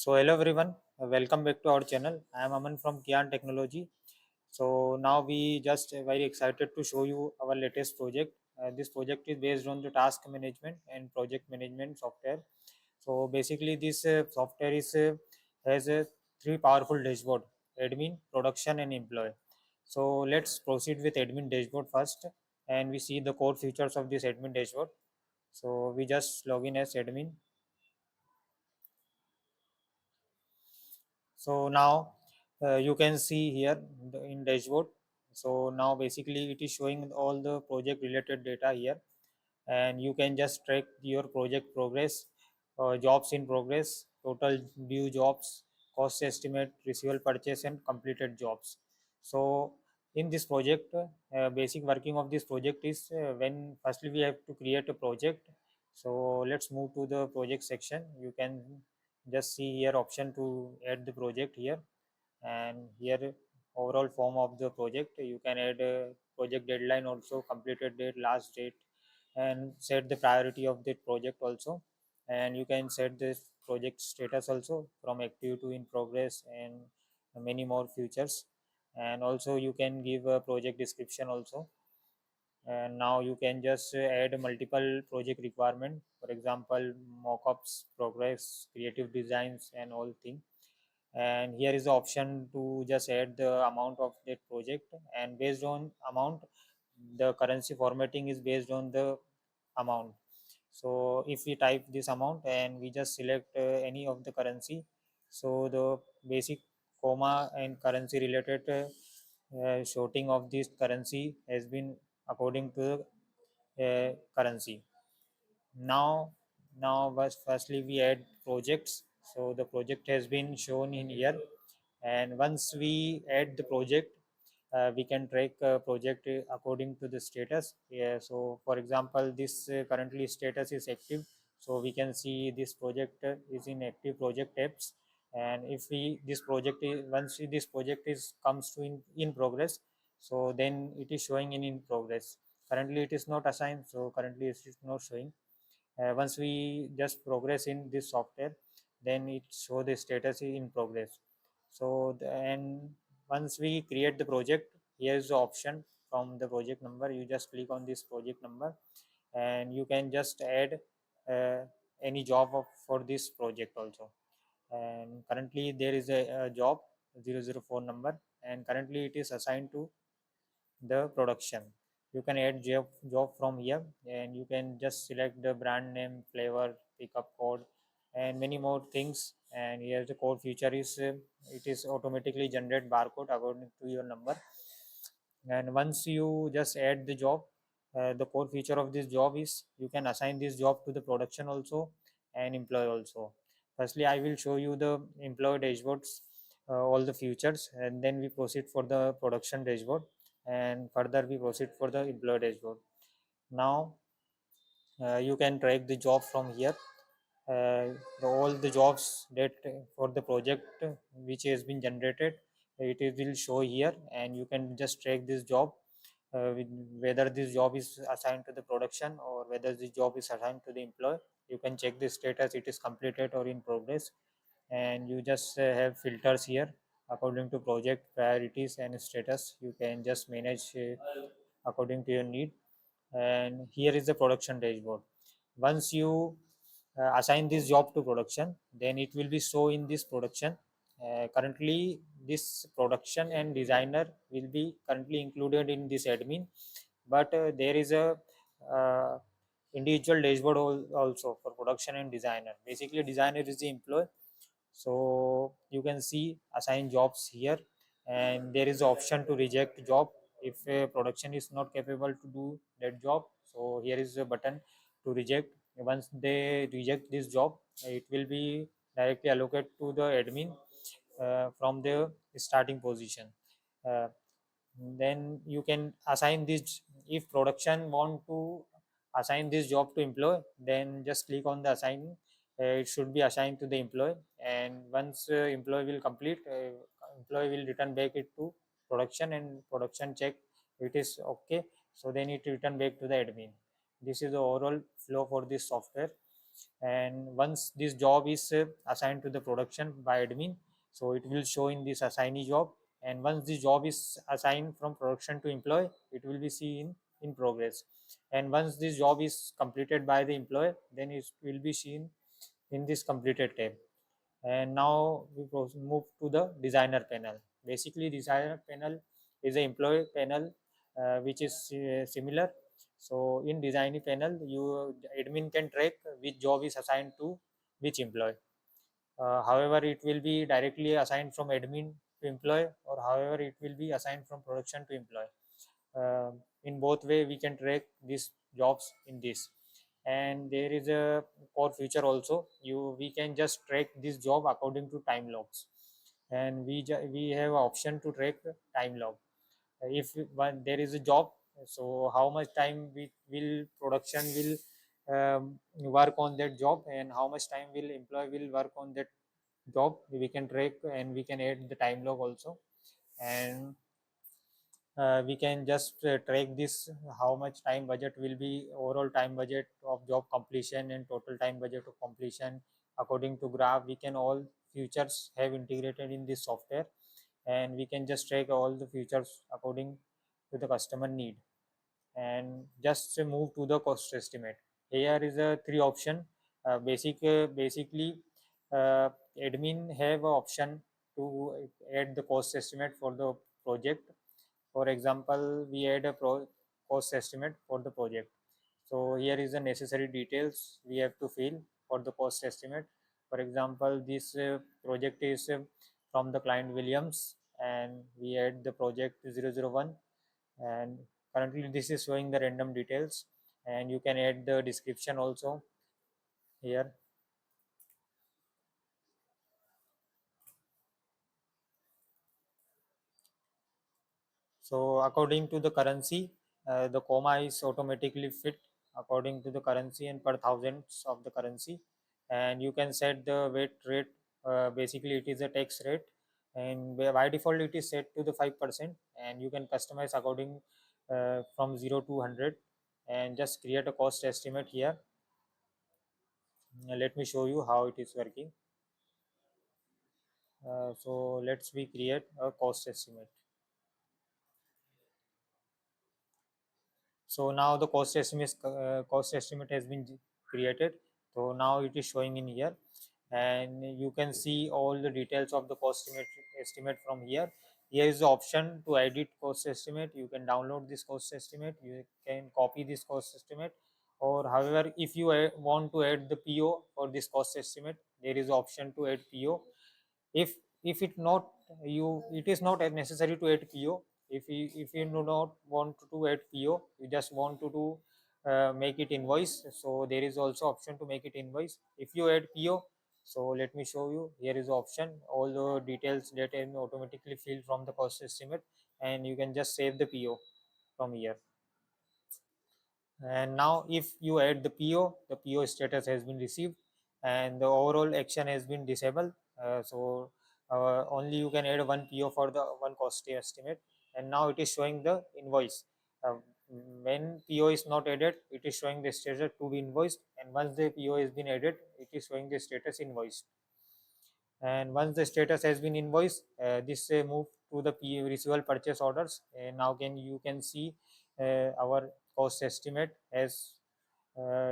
So hello everyone, welcome back to our channel. I am Aman from Kian Technology. So now we just very excited to show you our latest project. This project is based on the task management and project management software. So basically this software is has three powerful dashboard: admin, production, and employee. So let's proceed with admin dashboard first, and we see the core features of this admin dashboard. So we just log in as admin. So now you can see here in dashboard. So now basically it is showing all the project related data here, and you can just track your project progress, jobs in progress, total due jobs, cost estimate, receivable purchase, and completed jobs. So in this project, basic working of this project is when firstly we have to create a project. So let's move to the project section. You can just see here option to add the project here, and here overall form of the project. You can add a project deadline also, completed date, last date, and set the priority of the project also. And you can set this project status also from active to in progress, and many more features. And also you can give a project description also. And now you can just add multiple project requirement, for example mockups, progress, creative designs, and all thing. And here is the option to just add the amount of that project, and based on amount the currency formatting is based on the amount. So if we type this amount and we just select any of the currency, so the basic comma and currency related sorting of this currency has been according to currency. Now now was firstly we add projects. So the project has been shown in here, and once we add the project, we can track project according to the status. Yeah, so for example this currently status is active, so we can see this project is in active project tabs. And if we this project is once this project is comes to in progress, so then it is showing in progress. Currently it is not assigned, so currently it is not showing. Once we just progress in this software, then it show the status is in progress. So and once we create the project, here's the option from the project number. You just click on this project number, and you can just add uh, any job for this project also. And currently there is a job 004 number, and currently it is assigned to the production. You can add job from here, and you can just select the brand name, flavor, pickup code, and many more things. And here the code feature is it is automatically generate barcode according to your number. And once you just add the job, the core feature of this job is you can assign this job to the production also and employee also. Firstly I will show you the employee dashboards, all the features, and then we proceed for the production dashboard, and further we proceed for the employee dashboard. Now you can track the job from here. All the jobs that for the project which has been generated, will show here, and you can just track this job, whether this job is assigned to the production or whether this job is assigned to the employee. You can check the status, it is completed or in progress. And you just have filters here according to project priorities and status. You can just manage according to your need. And here is the production dashboard. Once you assign this job to production, then it will be show in this production. Currently this production and designer will be currently included in this admin, but there is a uh, individual dashboard also for production and designer. Basically designer is the employee. So you can see assign jobs here, and there is option to reject job if a production is not capable to do that job. So here is a button to reject. Once they reject this job, it will be directly allocated to the admin from the starting position. uh, then you can assign this. If production want to assign this job to employee, then just click on the assign. It should be assigned to the employee, and once employee will complete, employee will return back it to production, and production check it is okay, so then it return back to the admin. This is the overall flow for this software. And once this job is assigned to the production by admin, so it will show in this assignee job. And once this job is assigned from production to employee, it will be seen in progress. And once this job is completed by the employee, then it will be seen in this completed tab. And now we move to the designer panel. Basically, designer panel is an employee panel which is similar. So in design panel, you admin can track which job is assigned to which employee. However, it will be directly assigned from admin to employee, or however it will be assigned from production to employee. In both way, we can track these jobs in this. And there is a for future also, we can just track this job according to time logs. And we have option to track time log. If when there is a job, so how much time we will production will work on that job, and how much time will employee will work on that job, we can track, and we can add the time log also. And we can just track this, how much time budget will be, overall time budget of job completion and total time budget of completion according to graph. We can all features have integrated in this software, and we can just track all the features according to the customer need. And just move to the cost estimate. Here is a three option. Basically, uh, admin have a option to add the cost estimate for the project. For example, we add a cost estimate for the project. So here is the necessary details we have to fill for the cost estimate. For example, this project is from the client Williams, and we add the project 001. And currently this is showing the random details, and you can add the description also here. So according to the currency, the comma is automatically fit according to the currency and per thousands of the currency. And you can set the weight rate. Basically, it is a tax rate, and by default it is set to the 5%. And you can customize according from 0 to 100, and just create a cost estimate here. Let me show you how it is working. So let's we create a cost estimate. So now the cost estimate has been created. So now it is showing in here, and you can see all the details of the estimate from here. Here is the option to edit cost estimate. You can download this cost estimate. You can copy this cost estimate, or however, if you want to add the PO for this cost estimate, there is option to add PO. If it not, you it is not necessary to add PO. If you do not want to add PO, you just want to do make it invoice. So there is also option to make it invoice. If you add PO, so let me show you. Here is the option. All the details that are automatically filled from the cost estimate, and you can just save the PO from here. And now if you add the PO, the PO status has been received, and the overall action has been disabled. So only you can add one PO for the one cost estimate. And now it is showing the invoice. uh, when PO is not added, it is showing the status to be invoiced, and once the PO has been added, it is showing the status invoiced. And once the status has been invoiced, this move to the receivable purchase orders. And now you can see our cost estimate has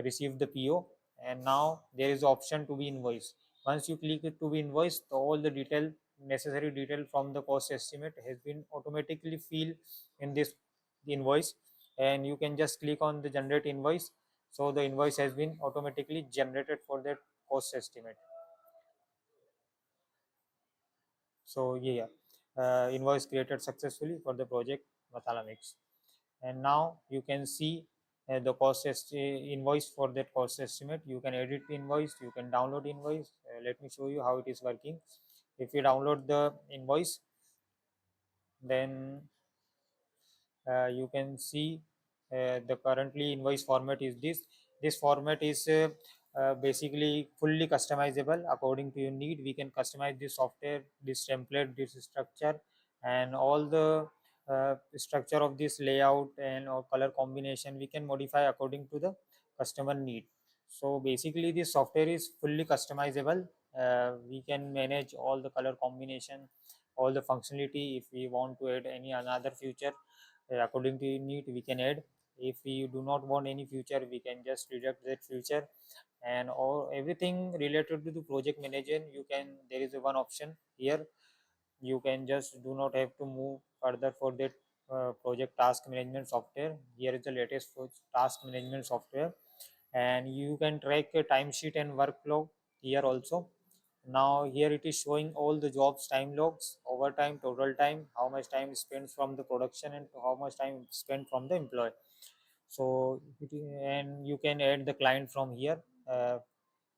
received the PO, and now there is option to be invoiced. Once you click it to be invoiced, all the necessary detail from the cost estimate has been automatically filled in this invoice. And you can just click on the generate invoice. So the invoice has been automatically generated for that cost estimate. So yeah, invoice created successfully for the project Masala Mix. And now you can see the invoice for that cost estimate. You can edit invoice, you can download invoice. Let me show you how it is working. If you download the invoice, then you can see the currently invoice format is this format is basically fully customizable according to your need. We can customize this software, this template, this structure, and all the structure of this layout and or color combination we can modify according to the customer need. So basically, this software is fully customizable. We can manage all the color combination, all the functionality. If we want to add any another feature, according to need, we can add. If we do not want any feature, we can just reject that feature. And all everything related to the project management, you can. There is a one option here. You can just do not have to move further for that project task management software. Here is the latest task management software, and you can track a timesheet and workflow here also. Now here it is showing all the jobs time logs, overtime, total time, how much time is spent from the production and how much time spent from the employee. So and you can add the client from here.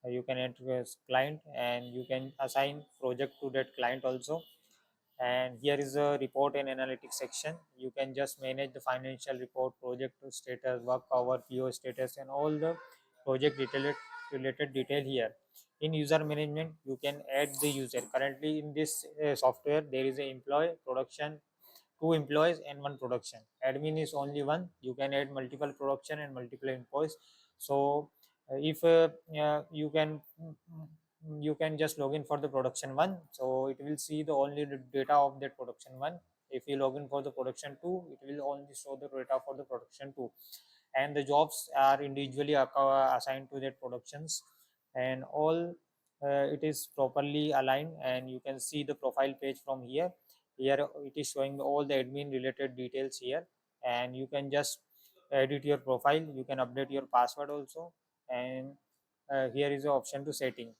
You can add as client and you can assign project to that client also. And here is a report and analytics section. You can just manage the financial report, project status, work hour, PO status, and all the project related detail here. In user management, you can add the user. Currently in this software, there is a employee, production, two employees and one production. Admin is only one. You can add multiple production and multiple employees. So if you can you can just log in for the production one, so it will see the only data of that production one. If you log in for the production two, it will only show the data for the production two, and the jobs are individually assigned to that productions, and all it is properly aligned. And you can see the profile page from here. Here it is showing all the admin related details here, and you can just edit your profile. You can update your password also, and here is the option to setting.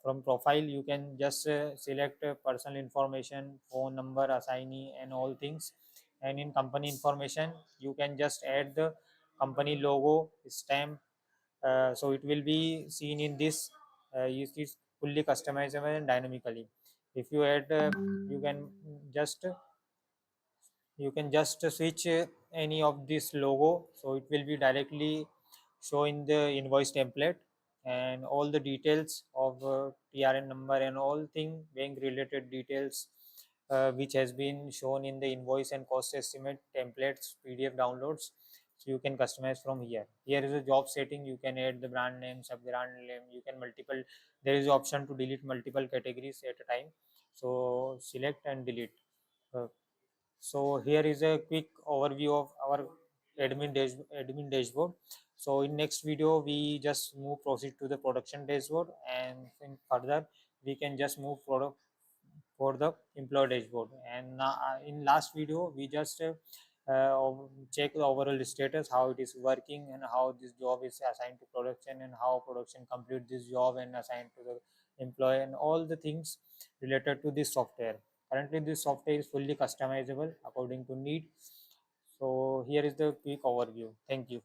From profile, you can just select personal information, phone number, assignee, and all things. And in company information, you can just add the company logo, stamp. So it will be seen in this. It is fully customizable and dynamically. If you add, you can just switch any of this logo, so it will be directly show in the invoice template, and all the details of TRN number and all thing bank related details, which has been shown in the invoice and cost estimate templates PDF downloads. So you can customize from here. Here is a job setting. You can add the brand name, sub brand name. You can multiple. There is option to delete multiple categories at a time. So select and delete. Uh, so here is a quick overview of our admin dashboard. So in next video, we just move proceed to the production dashboard, and in further we can just move for the employee dashboard. And in last video, we just check the overall status, how it is working, and how this job is assigned to production, and how production complete this job and assigned to the employee, and all the things related to this software. Currently, this software is fully customizable according to need. So here is the quick overview. Thank you.